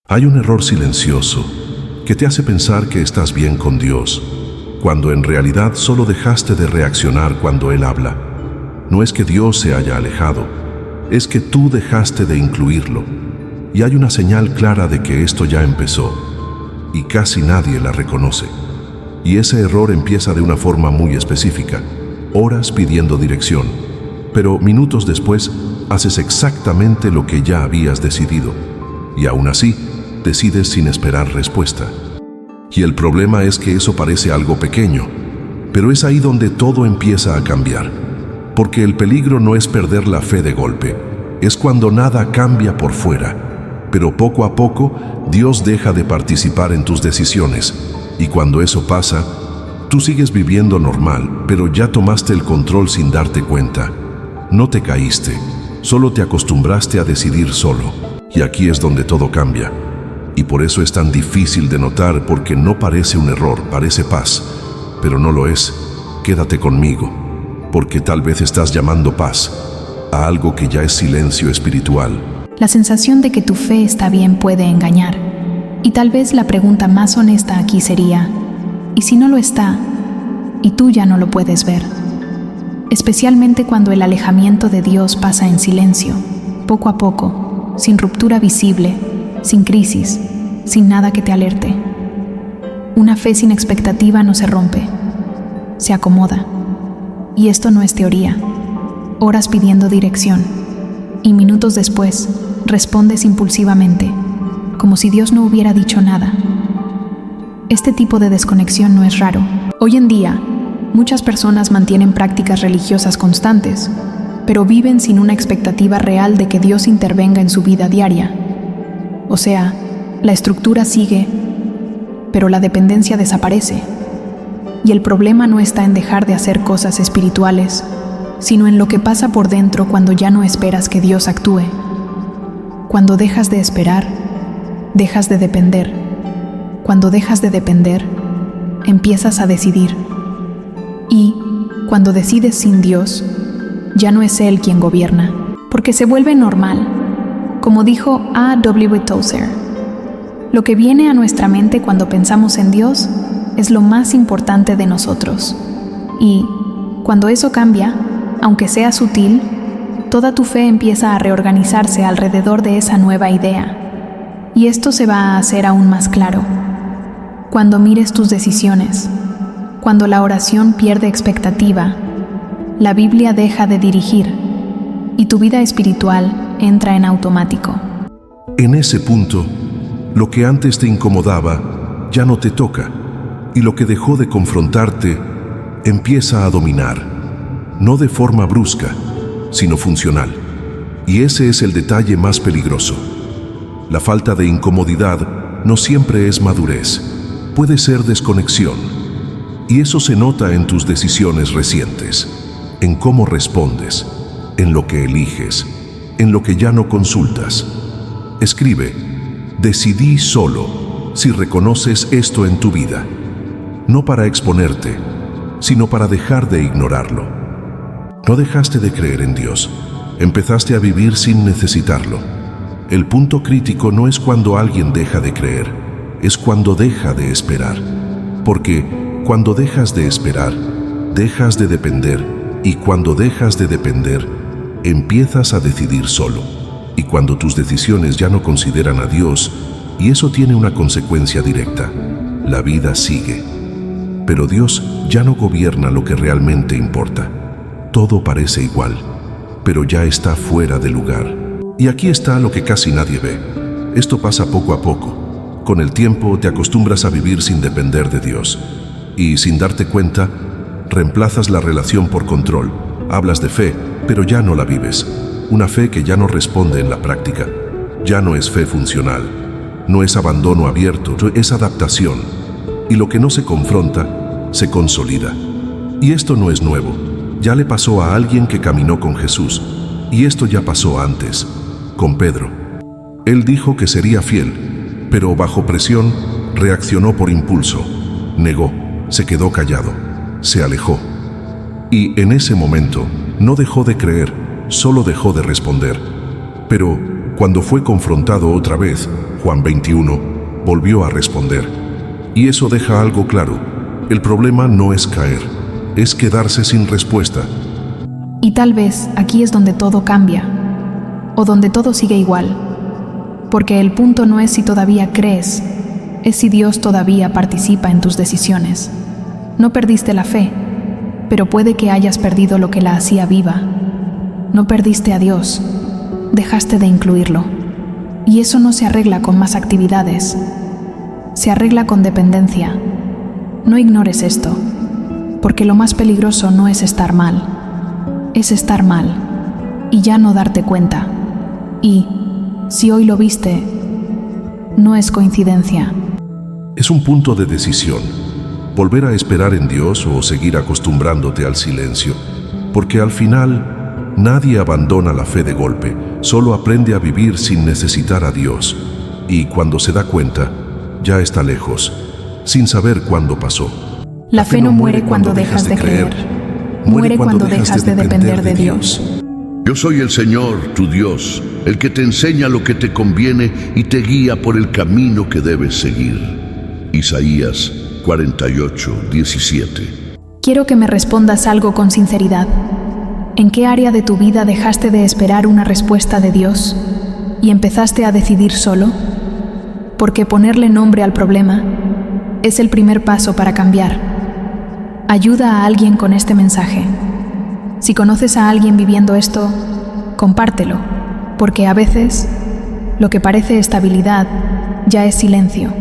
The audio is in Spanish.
Hay un error silencioso que te hace pensar que estás bien con Dios, cuando en realidad solo dejaste de reaccionar cuando Él habla. No es que Dios se haya alejado, es que tú dejaste de incluirlo. Y hay una señal clara de que esto ya empezó, y casi nadie la reconoce. Y ese error empieza de una forma muy específica: oras pidiendo dirección, pero minutos después haces exactamente lo que ya habías decidido, y aún así decides sin esperar respuesta. Y el problema es que eso parece algo pequeño, pero es ahí donde todo empieza a cambiar, porque el peligro no es perder la fe de golpe, es cuando nada cambia por fuera, pero poco a poco Dios deja de participar en tus decisiones, y cuando eso pasa, tú sigues viviendo normal, pero ya tomaste el control sin darte cuenta. No te caíste, solo te acostumbraste a decidir solo, y aquí es donde todo cambia. Y por eso es tan difícil de notar, porque no parece un error, parece paz, pero no lo es. Quédate conmigo, porque tal vez estás llamando paz a algo que ya es silencio espiritual. La sensación de que tu fe está bien puede engañar, y tal vez la pregunta más honesta aquí sería: ¿y si no lo está, y tú ya no lo puedes ver? Especialmente cuando el alejamiento de Dios pasa en silencio, poco a poco, sin ruptura visible, sin crisis, sin nada que te alerte. Una fe sin expectativa no se rompe, se acomoda. Y esto no es teoría. Oras pidiendo dirección, y minutos después respondes impulsivamente, como si Dios no hubiera dicho nada. Este tipo de desconexión no es raro. Hoy en día, muchas personas mantienen prácticas religiosas constantes, pero viven sin una expectativa real de que Dios intervenga en su vida diaria. O sea, la estructura sigue, pero la dependencia desaparece. Y el problema no está en dejar de hacer cosas espirituales, sino en lo que pasa por dentro cuando ya no esperas que Dios actúe. Cuando dejas de esperar, dejas de depender. Cuando dejas de depender, empiezas a decidir. Y, cuando decides sin Dios, ya no es Él quien gobierna, porque se vuelve normal. Como dijo A.W. Tozer, lo que viene a nuestra mente cuando pensamos en Dios es lo más importante de nosotros. Y, cuando eso cambia, aunque sea sutil, toda tu fe empieza a reorganizarse alrededor de esa nueva idea. Y esto se va a hacer aún más claro cuando mires tus decisiones. Cuando la oración pierde expectativa, la Biblia deja de dirigir y tu vida espiritual entra en automático. En ese punto, lo que antes te incomodaba ya no te toca, y lo que dejó de confrontarte empieza a dominar, no de forma brusca, sino funcional. Y ese es el detalle más peligroso. La falta de incomodidad no siempre es madurez, puede ser desconexión. Y eso se nota en tus decisiones recientes, en cómo respondes, en lo que eliges, en lo que ya no consultas. Escribe: decidí solo, si reconoces esto en tu vida, no para exponerte, sino para dejar de ignorarlo. No dejaste de creer en Dios, empezaste a vivir sin necesitarlo. El punto crítico no es cuando alguien deja de creer, es cuando deja de esperar. Porque cuando dejas de esperar, dejas de depender, y cuando dejas de depender, empiezas a decidir solo. Y cuando tus decisiones ya no consideran a Dios, y eso tiene una consecuencia directa: la vida sigue. Pero Dios ya no gobierna lo que realmente importa. Todo parece igual, pero ya está fuera de lugar. Y aquí está lo que casi nadie ve. Esto pasa poco a poco. Con el tiempo te acostumbras a vivir sin depender de Dios. Y sin darte cuenta, reemplazas la relación por control. Hablas de fe, pero ya no la vives. Una fe que ya no responde en la práctica. Ya no es fe funcional. No es abandono abierto, es adaptación. Y lo que no se confronta, se consolida. Y esto no es nuevo. Ya le pasó a alguien que caminó con Jesús. Y esto ya pasó antes, con Pedro. Él dijo que sería fiel, pero bajo presión reaccionó por impulso. Negó, se quedó callado, se alejó. Y en ese momento no dejó de creer, solo dejó de responder. Pero cuando fue confrontado otra vez, Juan 21, volvió a responder. Y eso deja algo claro. El problema no es caer, es quedarse sin respuesta. Y tal vez aquí es donde todo cambia, o donde todo sigue igual. Porque el punto no es si todavía crees, es si Dios todavía participa en tus decisiones. No perdiste la fe, pero puede que hayas perdido lo que la hacía viva. No perdiste a Dios, dejaste de incluirlo. Y eso no se arregla con más actividades, se arregla con dependencia. No ignores esto, porque lo más peligroso no es estar mal, es estar mal y ya no darte cuenta. Y, si hoy lo viste, no es coincidencia. Es un punto de decisión, volver a esperar en Dios o seguir acostumbrándote al silencio, porque al final nadie abandona la fe de golpe, solo aprende a vivir sin necesitar a Dios, y cuando se da cuenta, ya está lejos, sin saber cuándo pasó. La fe no muere cuando dejas de creer, muere cuando dejas de depender de Dios. Yo soy el Señor, tu Dios, el que te enseña lo que te conviene y te guía por el camino que debes seguir. Isaías 48:17. Quiero que me respondas algo con sinceridad. ¿En qué área de tu vida dejaste de esperar una respuesta de Dios y empezaste a decidir solo? Porque ponerle nombre al problema es el primer paso para cambiar. Ayuda a alguien con este mensaje. Si conoces a alguien viviendo esto, compártelo, porque a veces lo que parece estabilidad ya es silencio.